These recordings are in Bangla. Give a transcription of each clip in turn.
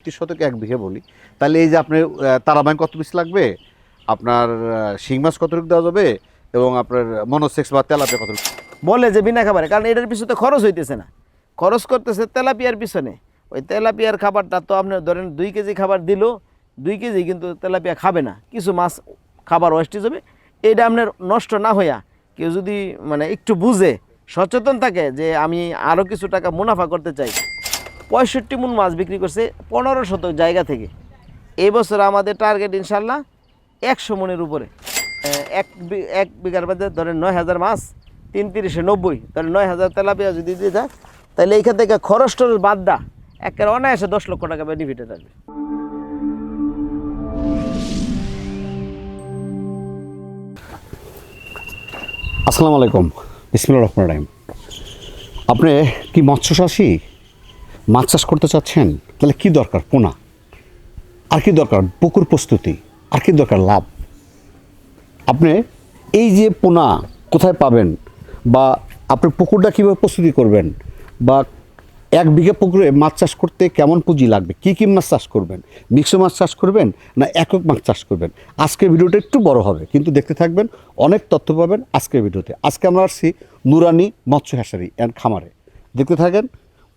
35 শতকে 1 বিঘা বলি, তাহলে এই যে আপনার তারাবাইন কত পিস লাগবে, আপনার শিং মাছ কতটুকু দেওয়া যাবে, এবং আপনার মনোসেক্স বা তেলাপিয়া কতটুকু? বলে যে বিনা খাবারে, কারণ এটার পিছনে খরচ হইতেছে না, খরচ করতেছে তেলাপিয়ার পিছনে। ওই তেলাপিয়ার খাবারটা তো আপনার ধরেন 2 কেজি খাবার দিল, 2 কেজি কিন্তু তেলাপিয়া খাবে না, কিছু মাছ খাবার ওয়েস্টেজ হবে। এটা আপনার নষ্ট না হইয়া কেউ যদি মানে একটু বুঝে সচেতন থাকে যে আমি আরও কিছু টাকা মুনাফা করতে চাই, 65 মণ মাছ বিক্রি করছে 15 শতক জায়গা থেকে। এই বছর আমাদের টার্গেট ইনশাল্লাহ 100 মণের উপরে। এক বিঘার মধ্যে ধরেন 9,000 মাছ, 3 × 90, ধরেন 9,000 তেলাপিয়া যদি দিয়ে যায়, তাহলে এইখান থেকে খরচ টরচ বাদ দা একেবারে অনায়াসে 10 লক্ষ টাকা বেনিফিটে থাকবে। আসসালামু আলাইকুম, বিসমিল্লাহির রহমানির রহিম। আপনি কি মৎস্য চাষী, মাছ চাষ করতে চাচ্ছেন? তাহলে কি দরকার? পোনা। আর কি দরকার? পুকুর প্রস্তুতি। আর কি দরকার? লাভ। আপনি এই যে পোনা কোথায় পাবেন, বা আপনি পুকুরটা কীভাবে প্রস্তুতি করবেন, বা 1 বিঘা পুকুরে মাছ চাষ করতে কেমন পুঁজি লাগবে, কী কী মাছ চাষ করবেন, মিক্স মাছ চাষ করবেন না একক মাছ চাষ করবেন, আজকের ভিডিওটা একটু বড় হবে কিন্তু দেখতে থাকবেন, অনেক তথ্য পাবেন আজকের ভিডিওতে। আজকে আমরা আসছি নুরানি মৎস্য হ্যাচারি অ্যান্ড খামারে। দেখতে থাকেন,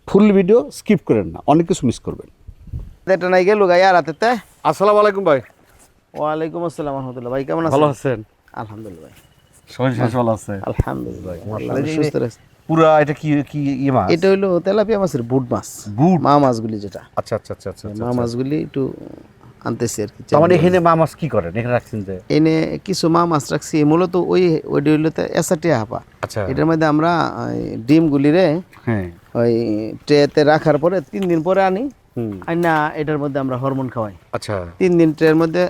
ফুল ভিডিও স্কিপ করেন না, অনেক কিছু মিস করবেন। এটা নাই গেল গাই আর হাতে। আসসালামু আলাইকুম ভাই। ওয়ালাইকুম আসসালাম রহমতুল্লাহ। ভাই কেমন আছেন? ভালো আছেন? আলহামদুলিল্লাহ ভাই। শরীর স্বাস্থ্য ভালো আছে? আলহামদুলিল্লাহ মাশাআল্লাহ। আল্লাহ সুস্থ রাখছে। পুরা এটা কি কি ইয়ে মাছ? এটা হলো তেলাপিয়া মাছের বুট মাছ, বুট মা মাছগুলি যেটা। আচ্ছা আচ্ছা আচ্ছা আচ্ছা। মা মাছগুলি একটু আনতেছি আর কি। আমার এখানে মা মাছ কি করেন এখানে রাখছেন যে? এনে কিছু মা মাছ রাখছি, মূলত ওইটা হইলো এসাটিয়া হাপা। আচ্ছা। এটার মধ্যে আমরা ডিমগুলিরে হ্যাঁ ওই ট্রেতে রাখার পরে 3 দিন পরে আনি, আইনা এটার মধ্যে আমরা হরমোন খাওয়াই। আচ্ছা 3 দিন ট্রের মধ্যে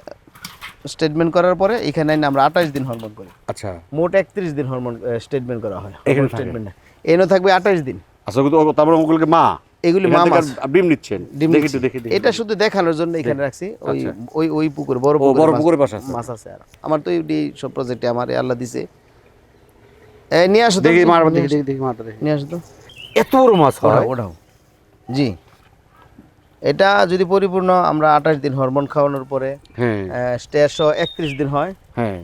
স্টেটমেন্ট করার পরে এখানে আইনা আমরা 28 দিন হরমোন করি। আচ্ছা। মোট 31 দিন হরমোন স্টেটমেন্ট করা হয়। এখানে স্টেটমেন্ট এনে থাকবে 28 দিন। আচ্ছা, তারপর ওগুলোকে মা এগুলি মা মাছ ডিম নিচ্ছেন? দেখি এটা শুধু দেখানোর জন্য এখানে রাখছি। ওই পুকুর বড় পুকুরে মাছ আছে। আর আমার তো এই সব প্রজেক্টে আমার আল্লাহ দিছে। নিয়ে আসো দেখি মারবা, দেখি মারটা দেখি। নিয়ে আসো তো। এত বড় মাছ হয়? ওটাও জি। এটা যদি পরিপূর্ণ আমরা 28 দিন হরমোন খাওয়ানোর পরে, হ্যাঁ স্টেজ 31 দিন হয়। হ্যাঁ।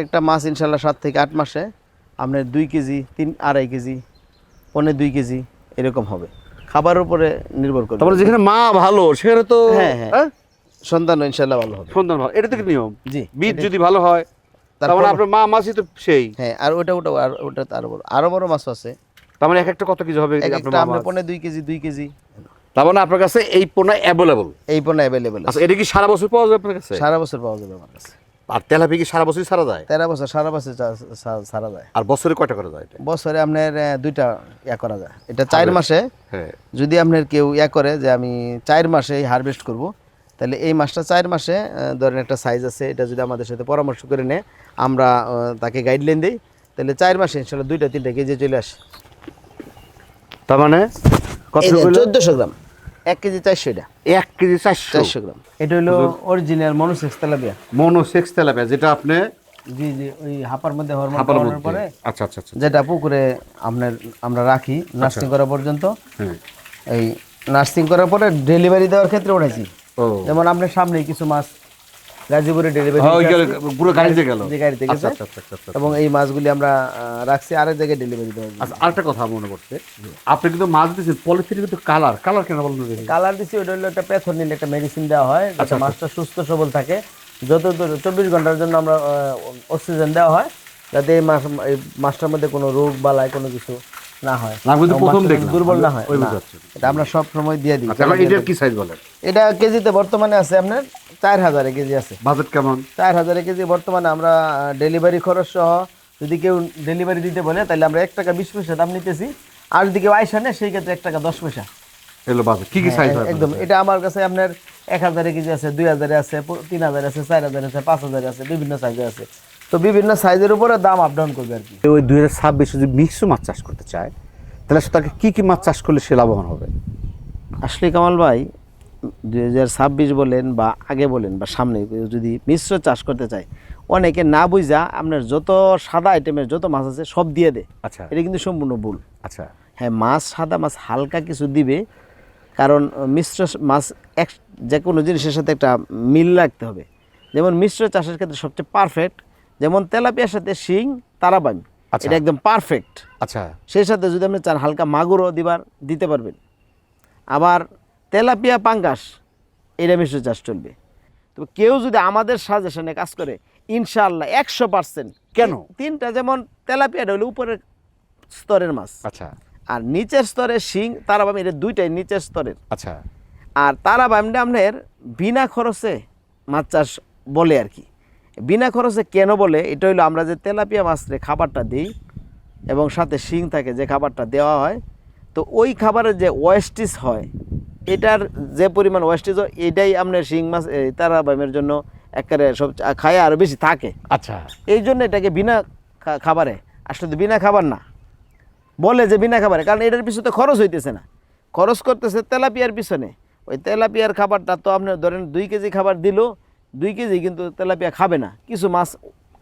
একটা মাছ ইনশাল্লাহ 7 থেকে 8 মাসে আপনার 2 কেজি, 2.5 কেজি, 1.25 কেজি এরকম হবে। খাবারের উপরে নির্ভর করে। তারপরে যেখানে মা ভালো সেখানে তো হ্যাঁ সন্তান ইনশাল্লাহ ভালো হবে। সন্তান ভালো, এটা তো নিয়ম। জি, বীজ যদি ভালো হয় তারপরে আপনার মা মাছই তো সেই। হ্যাঁ, আর ওটা আর ওটা আরো বড় মাছ আছে। তার মানে একটা কত কেজি হবে? একটা আপনার 2 কেজি 2 কেজি। তার মানে আপনার কাছে এই পোনা অ্যাভেলেবল? এই পোনা অ্যাভেলেবল আছে। আচ্ছা, এটা কি সারা বছর পাওয়া যায় আপনার কাছে? সারা বছর পাওয়া যাবে আমার কাছে। আর তেলাপিয়া কি সারা বছরই ছাড়া যায়? 13 বছর সারা বছর সারা যায়। আর বছরে কয়টা করা যায় এটা? বছরে আপনার 2টা করা যায়। এটা 4 মাসে। হ্যাঁ। যদি আপনার কেউ করে যে আমি 4 মাসে হারভেস্ট করব, তাহলে এই মাছটা 4 মাসে ধরেন একটা সাইজ আছে, এটা যদি আমাদের সাথে পরামর্শ করে নেয়, আমরা তাকে গাইডলাইন দিই, তাহলে 4 মাসে ইনশাআল্লাহ 2টা 3টা কেজি চলে আসে। তার মানে কত? 1400 গ্রাম। 1 কেজি 400। এটা 1 কেজি 400 গ্রাম। এটা হলো original monosex tilapia. Monosex tilapia, যেটা আপনি জি ওই হাপার মধ্যে হরমোন খাওয়ানোর পরে, আচ্ছা আচ্ছা আচ্ছা, যেটা পুকুরে আমরা রাখি নার্সিং করা পর্যন্ত। হ্যাঁ। এই নার্সিং করার পরে ডেলিভারি দেওয়ার ক্ষেত্রে উঠাইছি। যেমন আপনার সামনেই কিছু মাছ গাজীপুরে ডেলিভারি পুরো গাড়িতে গেল, গাড়িতে গেছে। এবং এই মাছগুলি আমরা রাখছি আরেক জায়গায় ডেলিভারি দেওয়ার জন্য। আচ্ছা, আরেকটা কথা মনে পড়ছে, আপনি কিন্তু মাছ দিয়েছেন পলিথিনে, কিন্তু কালার কেন বলুন? কালার দিচ্ছি, ওটা হলো একটা প্যাথোনিন, একটা মেডিসিন দেওয়া হয় যাতে মাছটা সুস্থ সবল থাকে। যত 24 ঘন্টার জন্য আমরা অক্সিজেন দেওয়া হয়, যাতে এই মাছটার মধ্যে কোনো রোগ বালাই কোনো কিছু না হয়, দুর্বল না হয়। এটা আমরা সব সময় দিয়ে দিই। এটার কি সাইজ বলেন? এটা কেজিতে বর্তমানে আছে আপনার 4000 কেজি আছে। বাজেট কেমন? 4000 কেজি বর্তমানে। আমরা ডেলিভারি খরচ সহ যদি কেউ ডেলিভারি দিতে বলে, তাহলে আমরা 1 টাকা 20 পয়সা দাম নিতেছি। আর যদি কেউ আইসা নেয়, সেই ক্ষেত্রে 1 টাকা 10 পয়সা। এলো বাজেট কি সাইজ হয়? একদম। এটা আমার কাছে আপনার 1000 কেজি আছে, 2000 আছে, 3000 আছে, 4000 আছে, 5000 আছে, বিভিন্ন সাইজে আছে। তো বিভিন্ন সাইজের উপরে দাম আপ ডাউন করবে আর কি। ওই 2026 যদি মিক্স মাছ চাষ করতে চায়, তাহলে তাকে কি মাছ চাষ করলে সে লাভবান হবে? আসলে কামাল ভাই, 2026 বলেন বা আগে বলেন বা সামনে, যদি মিশ্র চাষ করতে চায়, অনেকে না বুঝা আপনার যত সাদা আইটেমের যত মাছ আছে সব দিয়ে দেয়। আচ্ছা, এটা কিন্তু সম্পূর্ণ ভুল। আচ্ছা। হ্যাঁ, মাছ সাদা মাছ হালকা কিছু দিবে, কারণ মিশ্র মাছ এক যে কোনো জিনিসের সাথে একটা মিল রাখতে হবে। যেমন মিশ্র চাষের ক্ষেত্রে সবচেয়ে পারফেক্ট, যেমন তেলাপিয়ার সাথে শিং তারাবাইম, আচ্ছা। এটা একদম পারফেক্ট। আচ্ছা সেই সাথে যদি আপনি চান হালকা মাগুরও দিতে পারবেন। আবার তেলাপিয়া পাঙ্গাস এটা মিশ্র চাষ চলবে। তো কেউ যদি আমাদের সাজেশনে কাজ করে ইনশাআল্লাহ 100%। কেন? তিনটা, যেমন তেলাপিয়াটা হলো উপরের স্তরের মাছ, আচ্ছা আর নিচের স্তরের শিং তারাবাইম, এটা দুইটাই নিচের স্তরের। আচ্ছা আর তারাবাইমটা আপনার বিনা খরচে মাছ চাষ বলে আর কি। বিনা খরচে কেন বলে, এটা হলো আমরা যে তেলাপিয়া মাছরে খাবারটা দিই এবং সাথে শিং থাকে যে খাবারটা দেওয়া হয়, তো ওই খাবারের যে ওয়েস্টেজ হয়, এটার যে পরিমাণ ওয়েস্টেজ হয় এটাই আপনার শিং মাছ তারাবাইমের জন্য একেবারে সব খায় আরও বেশি থাকে। আচ্ছা এই জন্য এটাকে বিনা খাবারে, আসলে তো বিনা খাবার না, বলে যে বিনা খাবারে, কারণ এটার পিছনে খরচ হইতেছে না, খরচ করতেছে তেলাপিয়ার পিছনে। ওই তেলাপিয়ার খাবারটা তো আপনার ধরেন 2 কেজি খাবার দিল, 2 কেজি কিন্তু তেলাপিয়া খাবে না, কিছু মাছ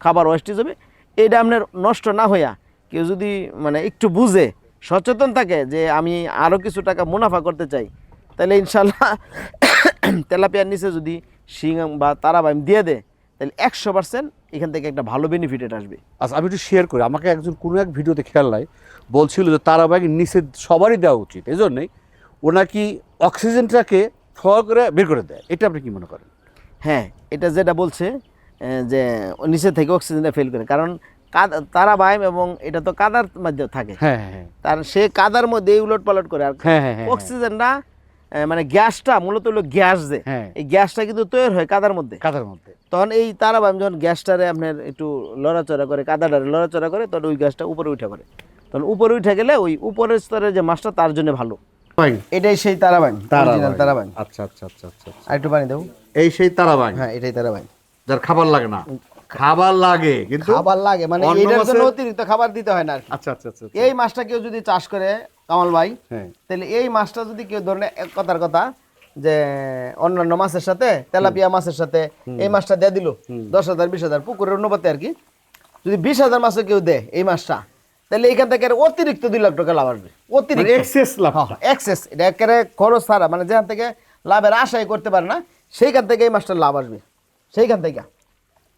খাবার ওয়েস্টেজ হবে। এটা আপনার নষ্ট না হইয়া কেউ যদি মানে একটু বুঝে সচেতন থাকে যে আমি আরও কিছু টাকা মুনাফা করতে চাই, তাহলে ইনশাল্লাহ তেলাপিয়ার নিচে যদি শিং বা তারাবাইম দিয়ে দেয়, তাহলে 100% এখান থেকে একটা ভালো বেনিফিট আসবে। আচ্ছা আমি একটু শেয়ার করি। আমাকে একজন কোনো এক ভিডিওতে খেয়াল নাই বলছিল যে তারাবাইয়ের নিচে সবারই দেওয়া উচিত, এই জন্যই ও নাকি অক্সিজেনটাকে ফ্লো করে বের করে দেয়। এটা আপনি কি মনে করেন? হ্যাঁ, এটা যেটা বলছে যে ও নিচে থেকে অক্সিজেনটা ফেল করে, কারণ তারাবাইম এবং এটা তো কাদার মধ্যে থাকে, হ্যাঁ হ্যাঁ তার সে কাদার মধ্যে উলট পালট করে। আর হ্যাঁ হ্যাঁ হ্যাঁ অক্সিজেনটা মানে গ্যাসটা মূলত হলো গ্যাস, যে হ্যাঁ। এই গ্যাসটা কিন্তু তৈরি হয় কাদার মধ্যে। কাদার মধ্যে। তখন এই তারাবাইম যখন গ্যাসটারে আপনার একটু লড়াচড়া করে, কাদাটারে লড়াচড়া করে, তখন ওই গ্যাসটা উপরে উঠে পড়ে। তখন উপরে উঠে গেলে ওই উপরের স্তরের যে মাছটা তার জন্য ভালো। এটাই সেই তারাবাইম, original তারাবাইম। আচ্ছা আচ্ছা আচ্ছা আচ্ছা। আর একটু পানি দেবো। এই সেই তারাবাইম, হ্যাঁ, এটাই তারাবাইম। যার খাবার লাগে না, খাবার লাগে কিন্তু খাবার লাগে মানে অন্য এটার জন্য মাছের- অতিরিক্ত খাবার দিতে হয় না আর কি। আচ্ছা আচ্ছা আচ্ছা আচ্ছা। এই মাছটা কেউ যদি চাষ করে কামাল ভাই, হ্যাঁ তাহলে এই মাছটা যদি কেউ ধরেন এক কথার কথা যে অন্যান্য মাছের সাথে তেলাপিয়া মাছের সাথে এই মাছটা দিয়ে দিল 10,000 20,000 পুকুরের অনুপাতে আর কি, যদি 20,000 মাছও কেউ দেয় এই মাছটা, তাহলে এখান থেকে আর অতিরিক্ত 2 লাখ টাকা লাভ আসবে। অতিরিক্ত এক্সেস লাভ। এক্সেস, এটা একেবারে খরচ ছাড়া, মানে যেখান থেকে লাভের আশাই করতে পারে না, সেইখান থেকে এই মাছটার লাভ আসবে, সেইখান থেকে।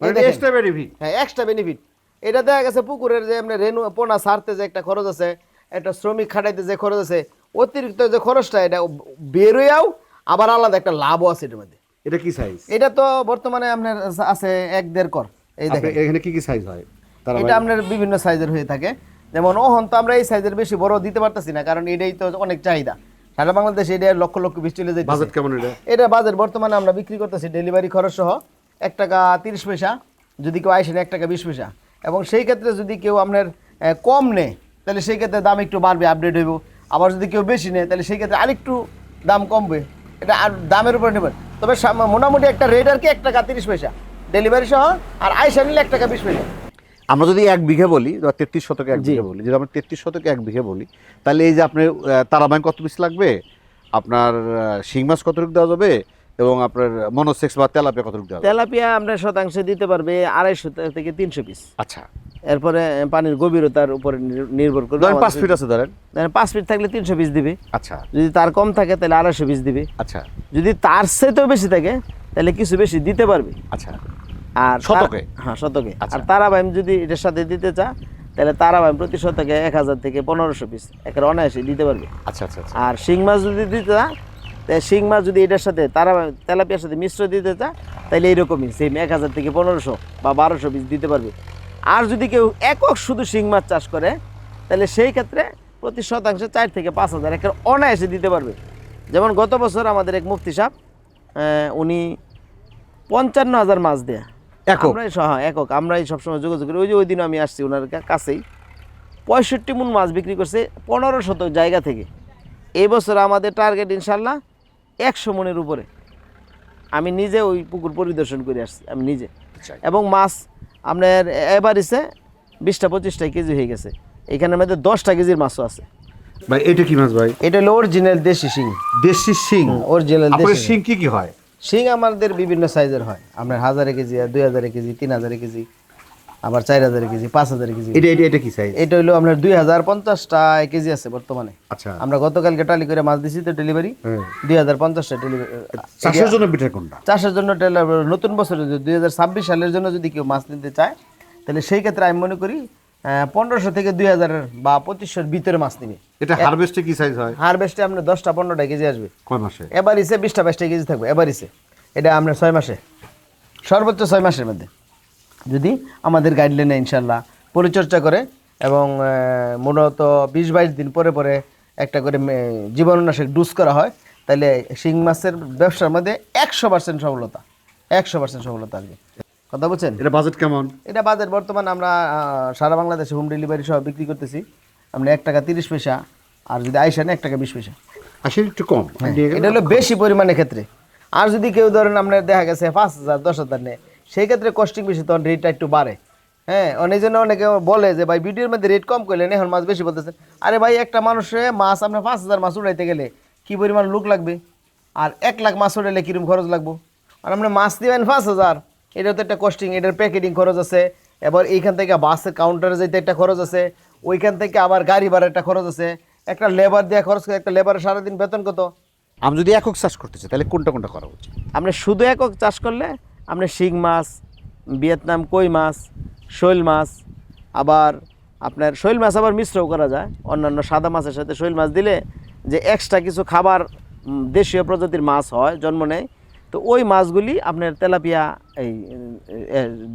এই দেখেন। Extra benefit. হ্যাঁ, এক্সট্রা বেনিফিট। এটা দেখা গেছে পুকুরের যে আপনার রেনু পোনা ছাড়তে যে একটা খরচ আছে, একটা শ্রমিক খাটাইতে যে খরচ আছে, অতিরিক্ত যে খরচটা এটা বেরোয়াও আবার আলাদা একটা লাভও আছে এটার মধ্যে। এটা কি সাইজ? এটা তো বর্তমানে আপনার আছে 1-1.5 কর। এই দেখেন, এখানে কি কি সাইজ হয়? এটা আপনার বিভিন্ন সাইজের হয়ে থাকে। যেমন ওহন তো আমরা এই সাইজের বেশি বড় দিতে পারতেছি না, কারণ এটাই তো অনেক চাহিদা সারা বাংলাদেশে। এটা লক্ষ লক্ষ পিস চলে যায়। বাজেট কেমন এটা? এটা বাজেট বর্তমানে আমরা বিক্রি করতেছি ডেলিভারি খরচ সহ 1 টাকা 30 পয়সা, যদি কেউ আইসেন 1 টাকা 20 পয়সা। এবং সেই ক্ষেত্রে যদি কেউ আপনার কম নেয়, তাহলে সেই ক্ষেত্রে দাম একটু বাড়বে, আপডেট হইব। আবার যদি কেউ বেশি নেয়, তাহলে সেই ক্ষেত্রে আরেকটু দাম কমবে। এটা আর দামের উপর নেবেন। তবে মোটামুটি একটা রেট আর কি 1 টাকা 30 পয়সা ডেলিভারি সহ, আর আইসা নিলে 1 টাকা 20 পয়সা। আমরা যদি 1 বিঘা বলি, 33 শতকে 1 জি। বিঘা বলি, যদি আমরা 33 শতকে 1 বিঘা বলি, তাহলে এই যে আপনার তারাবাইম কত পিস লাগবে, আপনার শিং মাছ কতটুকু দেওয়া যাবে, এবং আপনার মনোসেক্স বা তেলাপিয়া কতটুকু দেওয়া যাবে? তেলাপিয়া আমরা শতাংশে দিতে পারবে 250 থেকে 300 পিস। আচ্ছা এরপরে পানির গভীরতার উপরে নির্ভর করবে। ধরেন 5 ফিট আছে ধরেন। 5 ফিট থাকলে 300 পিস দিবে। আচ্ছা যদি তার কম থাকে তাহলে 250 পিস দিবে। আচ্ছা যদি তার চেয়েও বেশি থাকে তাহলে কিছু বেশি দিতে পারবে। আচ্ছা। আর শতকে? হ্যাঁ, শতকে। আচ্ছা। আর তারাবাইম যদি এটার সাথে দিতে চা, তাহলে তারাবাইম প্রতি শতকে 1000 থেকে 1500 পিস একেবারে অনায়াসে দিতে পারবে। আচ্ছা আচ্ছা আচ্ছা। আর শিং মাছ যদি দিতে চা, তাহলে শিং মাছ যদি এটার সাথে তেলাপিয়ার সাথে মিশ্র দিতে চা, তাহলে এইরকমই সেম 1000 থেকে 1500 বা 1200 পিস দিতে পারবে। আর যদি কেউ একক শুধু শিং মাছ চাষ করে, তাহলে সেই ক্ষেত্রে প্রতি শতাংশে 4 থেকে 5000 একেবারে অনায়াসে দিতে পারবে। যেমন গত বছর আমাদের এক মুফতি সাহেব, উনি 55,000 মাছ দেয়া একক? হ্যাঁ, একক। আমরাই সবসময় যোগাযোগ করি। ওই দিন আমি আসছি ওনার কাছেই, 65 মণ মাছ বিক্রি করছে 15 শতক জায়গা থেকে। এই বছর আমাদের টার্গেট ইনশাল্লাহ 100 মণের উপরে। আমি নিজে ওই পুকুর পরিদর্শন করে আসছি, আমি নিজে। এবং মাছ আপনার এভারেজে 20-25 কেজি হয়ে গেছে। এখানের মধ্যে 10 কেজির মাছও আছে। ভাই এটা কি মাছ ভাই? এটা হলো অরিজিনাল দেশি শিং। দেশি শিং? অরিজিনাল আপনার দেশি শিং কি কি হয়? শিং আমাদের বিভিন্ন সাইজের হয়, আপনার 1000 কেজি, 2000 কেজি, 3000 কেজি। আবার 4000 কেজি, 5000 কেজি। এটা কি সাইজ? এটা হলো আপনার 2050টা কেজি আছে বর্তমানে। আচ্ছা, আমরা গতকালকে টালি করে মাছ দিছি তো ডেলিভারি 2050টা ডেলিভারি। চাষের জন্য বিটার কোনটা? চাষের জন্য নতুন বছরে 2026 সালের জন্য যদি কেউ মাছ নিতে চায় তাহলে সেই ক্ষেত্রে আমি মনে করি 1500 থেকে 2000 বা 2500 ভিতরে মাছ নিবে। এটা হারভেস্টে কি সাইজ হয়? হারভেস্টে আপনার 10টা 15টা কেজি আসবে। কয় মাসে? এবারিসে 20টা 22টা কেজি থাকবে এবারিসে। এটা আমরা 6 মাসে, সর্বোচ্চ 6 মাসের মধ্যে যদি আমাদের গাইডলাইনে ইনশাল্লাহ পরিচর্যা করে এবং মূলত 20-22 দিন পরে পরে একটা করে জীবাণুনাশক ডোজ করা হয়, তাহলে শিং মাছের ব্যবসার মধ্যে 100% সফলতা, 100% সফলতা আসবে। কথা বলছেন? এটা বাজেট কেমন? এটা বাজার বর্তমান আমরা সারা বাংলাদেশে হোম ডেলিভারি সহ বিক্রি করতেছি। আমরা 1 টাকা 30 পয়সা, আর যদি আইসা নেন 1 টাকা 20 পয়সা। আসলে একটু কম। এটা হলো বেশি পরিমাণের ক্ষেত্রে। আর যদি কেউ ধরেন আপনার দেখা গেছে 5000 10,000 নেয়, সেই ক্ষেত্রে কস্টিং বেশি, তখন রেটটা একটু বাড়ে। হ্যাঁ, অনেক জন্য অনেকে বলে যে ভাই ভিডিওর মধ্যে রেট কম করলেন, এখন মাছ বেশি বলতেছেন। আরে ভাই, একটা মানুষে মাছ আপনার 5000 মাছ উড়াইতে গেলে কি পরিমাণ লোক লাগবে, আর 1 লাখ মাছ উড়াইলে কিরকম খরচ লাগবে। আর আপনি মাছ দিবেন 5000, এটা তো একটা কস্টিং, এটার প্যাকেটিং খরচ আছে, এবার এইখান থেকে বাসের কাউন্টারে যেতে একটা খরচ আছে, ওইখান থেকে আবার গাড়ি ভাড়া একটা খরচ আছে, একটা লেবার দেওয়া খরচ করে, একটা লেবারের সারাদিন বেতন কত। আমি যদি একক চাষ করতে চাই তাহলে কোনটা কোনটা করা উচিত? আপনি শুধু একক চাষ করলে আপনি শিং মাছ, ভিয়েতনাম কই মাছ, শৈল মাছ, আবার আপনার শৈল মাছ আবার মিশ্রও করা যায় অন্যান্য সাদা মাছের সাথে। শৈল মাছ দিলে যে এক্সট্রা কিছু খাবার দেশীয় প্রজাতির মাছ হয়, জন্ম নেয়, তো ওই মাছগুলি আপনার তেলাপিয়া এই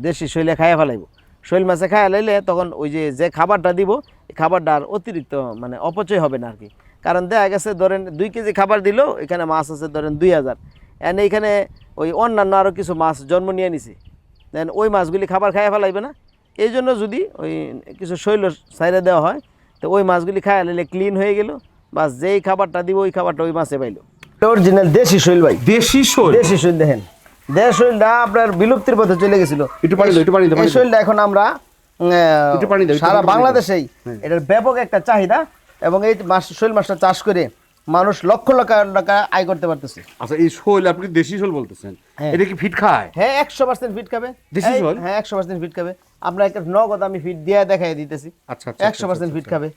দেশি শৈলে খাইয়া ফেলাইব। শৈল মাছে খাইয়া লাইলে তখন ওই যে খাবারটা দিব, এই খাবারটা আর অতিরিক্ত মানে অপচয় হবে না আর কি। কারণ দেখা গেছে ধরেন 2 কেজি খাবার দিল, এখানে মাছ আছে ধরেন 2000, এন এইখানে ওই অন্যান্য আরও কিছু মাছ জন্ম নিয়ে নিছে, দেন ওই মাছগুলি খাবার খাইয়া ফেলাইবে না। এই জন্য যদি ওই কিছু শৈল সাইডে দেওয়া হয়, তো ওই মাছগুলি খাইয়া লাইলে ক্লিন হয়ে গেল, বাস যেই খাবারটা দিব ওই খাবারটা ওই মাছে পাইলো। অরিজিনাল দেশি শৈল ভাই, দেশি শৈল। দেশি শৈল দেখেন, দেশি শৈলটা আপনার বিলুপ্তির পথে চলে গেছিল। একটু পানি দাও, একটু পানি দাও। এই শৈলটা এখন আমরা সারা বাংলাদেশেই এটার ব্যাপক একটা চাহিদা, এবং এই শৈল মাছটা চাষ করে মানুষ লক্ষ লক্ষ টাকা আয় করতে পারতেছে। আচ্ছা, এই শৈল আপনি দেশি শৈল বলতেছেন, এটা কি ফিট খায়? হ্যাঁ, 100% ফিট খাবে দেশি শৈল। হ্যাঁ, 100% ফিট খাবে। আপনার একটা নগদ আমি ফিট দিয়ে দেখাই দিতেছি। আচ্ছা, 100% ফিট খাবে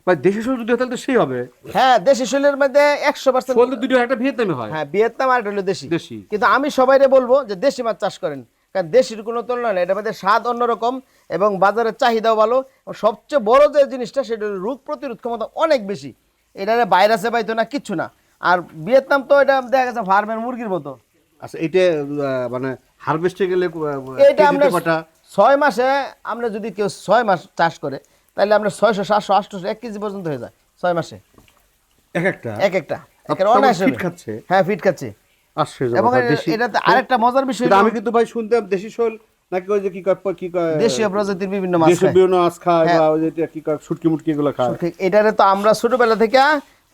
ভাই। দেশি শৈল যদি হয় তাহলে তো সেই হবে। হ্যাঁ, দেশি শৈলের মধ্যে 100% শৈল দুটো, একটা ভিয়েতনামে হয়। হ্যাঁ, ভিয়েতনাম আর হলো দেশি। দেশি। কিন্তু আমি সবাইরে বলবো যে দেশি মাছ চাষ করেন, কারণ দেশির কোনো তুলনা নেই। এটার মধ্যে স্বাদ অন্যরকম এবং বাজারের চাহিদাও ভালো। এবং সবচেয়ে বড় যে জিনিসটা সেটা হলো রোগ প্রতিরোধ ক্ষমতা অনেক বেশি। এটারে ভাইরাসে পাইতো না, কিচ্ছু না। আর ভিয়েতনাম তো এটা দেখা গেছে ফার্মের মুরগির মতো। আচ্ছা, এটা মানে হারভেস্টে গেলে এটা আমরা 6 মাসে, আমরা যদি কেউ 6 মাস চাষ করে তাহলে আমরা 600 700 800 1 কেজি পর্যন্ত হয়ে যায় 6 মাসে একটা। অনায়াসে ফিট খাচ্ছে। হ্যাঁ, ফিট খাচ্ছে। আশ্চর্য এবং ব্যাপার। দেশি। এটাতে আরেকটা মজার বিষয়, আমি কিন্তু ভাই শুনতাম দেশি শৈল নাকি ওই যে কি কয় দেশীয় প্রজাতির বিভিন্ন মাছ দেশীয় খায়। বিভিন্ন মাছ খায়, বা ওই যে কি কয় শুটকি মুটকি এগুলো খায়। ঠিক, এটারে তো আমরা ছোটবেলা থেকে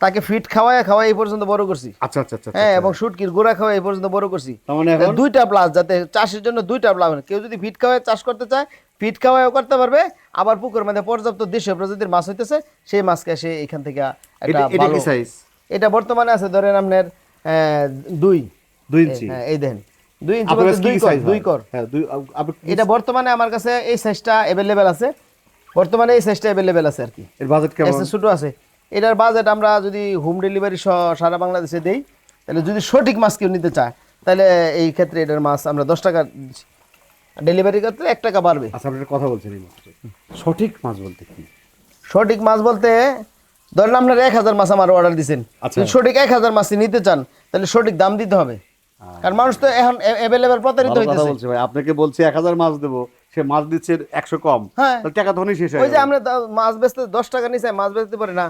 তাকে ফিট খাওয়ায় এই পর্যন্ত বড় করছি। আচ্ছা আচ্ছা আচ্ছা। হ্যাঁ, এবং শুটকির গোড়া খাওয়াই এই পর্যন্ত বড় করছি। তার মানে এখন 2টা প্লাস, যাতে চাষের জন্য 2টা প্লাস। কেউ যদি ফিট খাওয়ায় চাষ করতে চায়, ফিট খাওয়াও করতে পারবে, আবার পুকুর মধ্যে পর্যাপ্ত দেশীয় প্রজাতির মাছ হইতেছে, সেই মাছকে সে এখান থেকে একটা এটা ভালো কি সাইজ? এটা বর্তমানে আছে ধরেন আপনার 2 ইঞ্চি। হ্যাঁ, এই দেখেন 2 ইঞ্চি আপনার বলতে 2 কর। হ্যাঁ, এটা বর্তমানে আমার কাছে এই সাইজটা अवेलेबल আছে, বর্তমানে এই সাইজটা अवेलेबल আছে আর কি। এর বাজেট কেমন? এর ছোট আছে। এটার বাজেট আমরা যদি হোম ডেলিভারি সহ সারা বাংলাদেশে দেই, তাহলে যদি সঠিক মাছ কেউ নিতে চায় তাহলে এই ক্ষেত্রে এটার মাছ আমরা 10 টাকা ডেলিভারি করতে 1 টাকা বাড়বে। আচ্ছা, আপনি একটা কথা বলছেন এই মাত্র। সঠিক মাছ বলতে কি? সঠিক মাছ বলতে ধরেন আপনার 1000 মাছ আমার অর্ডার দিচ্ছেন, আচ্ছা। যদি সঠিক 1000 মাছ নিতে চান তাহলে সঠিক দাম দিতে হবে। কারণ মানুষ তো এখন अवेलेबल প্রতারিত ভালো কথা হইতেছে। বলছে ভাই। আপনাকে বলছি 1000 মাছ দেবো, সে মাছ দিচ্ছে 100 কম, হ্যাঁ। তাহলে টাকা ধনী শেষ হয়ে ওই যে গেল। আমরা মাছ বেচতে 10 টাকা নিচে মাছ বেচতে পারি না,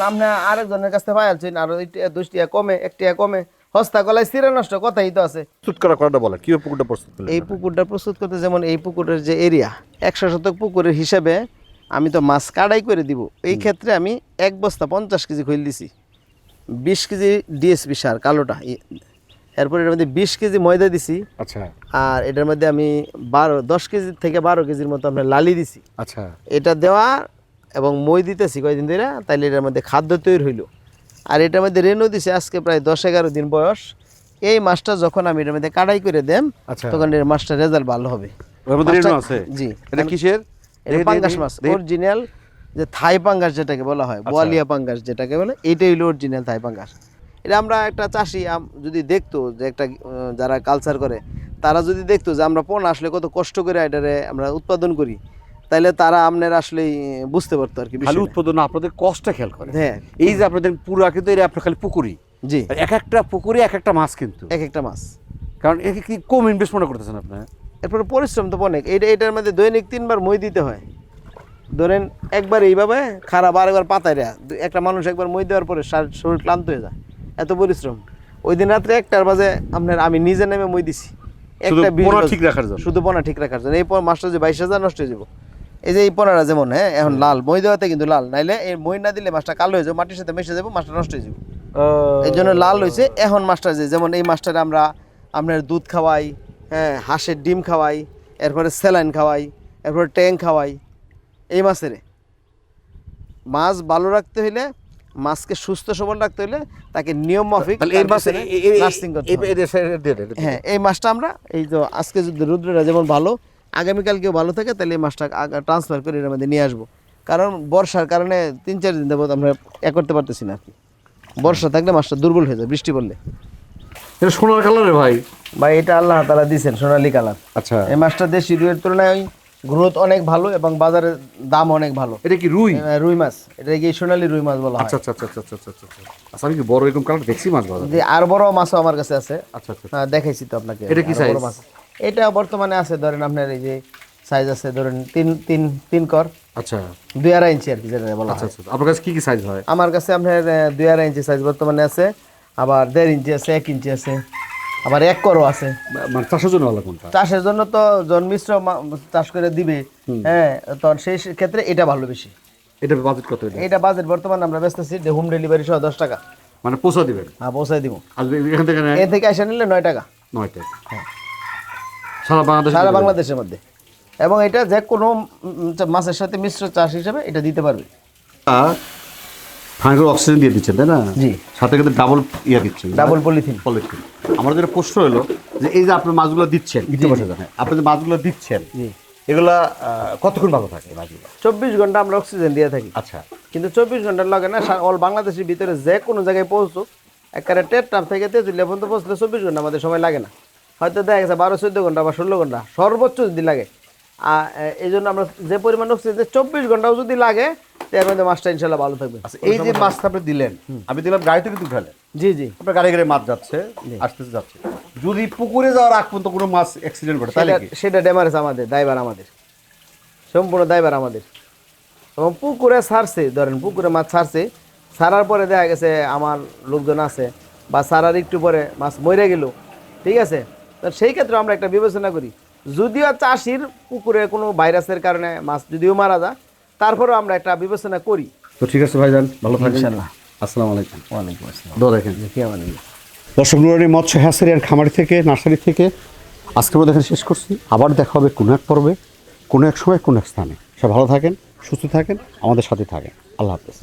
আপনি আরেকজনের কাছ থেকে পাইছেন আর 2 টাকা কমে, 1 টাকা কমে, হস্তা কলায় চিরা নষ্ট, কথাই তো আছে। প্রস্তুত করাটা বলে কিভাবে পুকুরটা প্রস্তুত করলেন? এই পুকুরটা প্রস্তুত করতে, যেমন এই পুকুরের যে এরিয়া 100 শতক পুকুরের হিসাবে আমি তো মাছ কাড়াই করে দিব। এই ক্ষেত্রে আমি 1 বস্তা 50 কেজি খৈল দিছি, 20 কেজি ডিএসপি সার কালোটা, এরপর এটার মধ্যে 20 কেজি ময়দা দিছি। আচ্ছা আর এটার মধ্যে আমি 10 কেজি থেকে 12 কেজির মতো আপনার লালি দিছি। আচ্ছা। এটা দেওয়া এবং মই দিতেছি কয়েকদিন ধরে, তাইলে এটার মধ্যে খাদ্য তৈরি হইল। আর এটার মধ্যে রেনু দিছে আজকে প্রায় 10-11 দিন বয়স। এই মাছটা যখন আমি এটার মধ্যে কাটাই করে দেম, আচ্ছা। তখন এর মাছটা রেজাল্ট ভালো হবে। ওর মধ্যে রেণু আছে? জি। এটা কিসের? এটা পাঙ্গাস মাছ অরিজিনাল, যে থাই পাঙ্গাস যেটাকে বলা হয়, বোয়ালিয়া পাঙ্গাস যেটাকে বলে, এইটাই হলো অরিজিনাল থাই পাঙ্গাস। এটা আমরা একটা চাষি যদি দেখতো যে একটা যারা কালচার করে তারা যদি দেখতো যে আমরা পোনা আসলে কত কষ্ট করে এটারে আমরা উৎপাদন করি, তাহলে তারা আপনার আসলে বুঝতে পারতো আর কি খালি বিষয়টা। উৎপাদন না, আপনাদের কষ্টটা খেয়াল করে। হ্যাঁ এই যে আপনাদের পুরা কিন্তু এটা আপনার খালি পুকুরি, জি, এক একটা পুকুরে এক একটা মাছ কিন্তু, এক একটা মাছ। কারণ একে কি কম ইনভেস্ট মনে করতেছেন আপনার? এরপরে পরিশ্রম তো অনেক। এটার মধ্যে দৈনিক 3 বার মই দিতে হয়। ধরেন একবার এইভাবে খারাপ, আরেকবার পাতায় রেয়া, একটা মানুষ একবার মই দেওয়ার পরে শরীর ক্লান্ত হয়ে যায়, এত পরিশ্রম। ওই দিন রাত্রে 1টার বাজে আপনার আমি নিজে নেমে মই দিছি, একটা পোনা ঠিক রাখার জন্য। শুধু পোনা ঠিক রাখার জন্য। এই মাছটা যে 22,000 নষ্ট হয়ে যাবো। এই যে এই পোনাটা যেমন, হ্যাঁ এখন লাল মই দেওয়াতে কিন্তু লাল, নাইলে এই মই না দিলে মাছটা কালো হয়ে যাবে, মাটির সাথে মিশে যাবো, মাছটা নষ্ট হয়ে যাবে। এই জন্য লাল হয়েছে। এখন মাছটা যেমন এই মাছটারে আমরা আপনার দুধ খাওয়াই, হ্যাঁ হাঁসের ডিম খাওয়াই, এরপরে স্যালাইন খাওয়াই, এরপরে ট্যাং খাওয়াই। এই মাছের মাছ ভালো রাখতে হইলে, মাছকে সুস্থ সবল রাখতে হইলে তাকে নিয়ম মাফিক এই মাছ নার্সিং করতে হবে। হ্যাঁ এই মাছটা আমরা এই তো আজকে যদি রুদ্রটা যেমন ভালো, আগামীকালকেও ভালো থাকে, তাহলে এই মাছটা ট্রান্সফার করে এর মধ্যে নিয়ে আসবো। কারণ বর্ষার কারণে 3-4 দিন যাবত আমরা করতে পারতেছি না আর কি। বর্ষা থাকলে মাছটা দুর্বল হয়ে যায় বৃষ্টি পড়লে। এটা সোনার কালারে ভাই? ভাই এটা আল্লাহ তাআলা দিয়েছেন সোনালী কালার। আচ্ছা, এই মাছটা দেশি রুইয়ের তুলনায় গ্রোথ অনেক ভালো এবং বাজারে দাম অনেক ভালো। এটা কি রুই? রুই মাছ, এটা কি সোনালী রুই মাছ বলা হয়। আচ্ছা আচ্ছা আচ্ছা আচ্ছা আচ্ছা আচ্ছা। আচ্ছা, আমি কি বড় এরকম কালার দেখছি মাছ বাজারে? যে আর বড় মাছও আমার কাছে আছে। আচ্ছা আচ্ছা। হ্যাঁ দেখাইছি তো আপনাকে। এটা কি আরো বড় size? মাছ। এটা বর্তমানে আছে ধরেন আপনার এই যে সাইজ আছে ধরেন 3 কর, আচ্ছা 2.5 ইঞ্চি আর কি যেটা বলা আচ্ছা হয়। আচ্ছা। আপনার কাছে কি কি সাইজ হয়? আমার কাছে আপনার 2.5 ইঞ্চি সাইজ বর্তমানে আছে, আবার 1.5 ইঞ্চি আছে, 1 ইঞ্চি আছে, আবার 1 করও আছে। মানে চাষের জন্য ভালো কোনটা? চাষের জন্য তো জন মিশ্র চাষ করে দিবে, হ্যাঁ তখন সেই ক্ষেত্রে এটা ভালো বেশি। এটা বাজেট কত? এটা বাজেট বর্তমানে আমরা বেচতেছি হোম ডেলিভারি সহ 10 টাকা। মানে পৌঁছা দিবেন? হ্যাঁ পৌঁছাই দিব। আর এখান থেকে এ থেকে আসা নিলে 9 টাকা। 9 টাকা। সারা বাংলাদেশ? সারা বাংলাদেশের মধ্যে। এবং এটা যে কোনো মাছের সাথে মিশ্র চাষ হিসেবে এটা দিতে পারবে। ফাইনাল অক্সিজেন দিয়ে দিচ্ছেন তাই না? জি। সাথে কিন্তু ডাবল ইয়া দিচ্ছেন, ডাবল পলিথিন। পলিথিন। আমার যেটা প্রশ্ন হলো যে এই যে আপনি মাছগুলো দিচ্ছেন, আপনি যে মাছগুলো দিচ্ছেন, জি, এগুলা কতক্ষণ ভালো থাকে মাছগুলো? 24 ঘন্টা আমরা অক্সিজেন দিয়ে থাকি। আচ্ছা। কিন্তু 24 ঘন্টার লাগে না, অল বাংলাদেশের ভিতরে যে কোনো জায়গায় পৌঁছুক, একেবারে টেট্রাপ থেকে তেঁতুলিয়া পর্যন্ত পৌঁছলে 24 ঘন্টা আমাদের সময় লাগে না। হয়তো দেখা গেছে 12-14 ঘন্টা বা 16 ঘন্টা সর্বোচ্চ যদি লাগে। এই জন্য আমরা যে পরিমাণ অক্সিজেন 24 ঘন্টাও যদি লাগে, এর মধ্যে মাছটা ইনশাল্লাহ ভালো থাকবে। আচ্ছা, এই যে মাছটা আপনি দিলেন, আমি দিলাম গাড়িতে কিন্তু উঠালেন, জি জি, আপনার গাড়ি গাড়ি মাছ যাচ্ছে, আসতেছে যাচ্ছে, যদি পুকুরে যাওয়ার আগ পর্যন্ত কোনো মাছ অ্যাক্সিডেন্ট ঘটে তাহলে কি? সেটা ড্যামারেজ আমাদের, দায়ভার আমাদের, সম্পূর্ণ দায়ভার আমাদের। এবং পুকুরে ছাড়ছে, ধরেন পুকুরে মাছ ছাড়ছে, ছাড়ার পরে দেখা গেছে আমার লোকজন আছে বা ছাড়ার একটু পরে মাছ মরে গেল, ঠিক আছে, তো সেই ক্ষেত্রে আমরা একটা বিবেচনা করি, যদিও চাষির পুকুরে কোনো ভাইরাসের কারণে মাছ যদিও মারা যায়, তারপরেও আমরা একটা বিবেচনা করি। তো ঠিক আছে ভাইজান, ভালো থাকবেন। ইনশাআল্লাহ। আসসালামু আলাইকুম। ওয়ালাইকুম আসসালাম। দোয়া রাখেন। দেখি দর্শক, নুরানী মৎস্য হ্যাচারি আর খামারি থেকে, নার্সারি থেকে আজকের মধ্যে এখানে শেষ করছি। আবার দেখা হবে কোনো এক পর্বে, কোনো এক সময়, কোনো এক স্থানে। সব ভালো থাকেন, সুস্থ থাকেন, আমাদের সাথে থাকেন। আল্লাহ হাফেজ।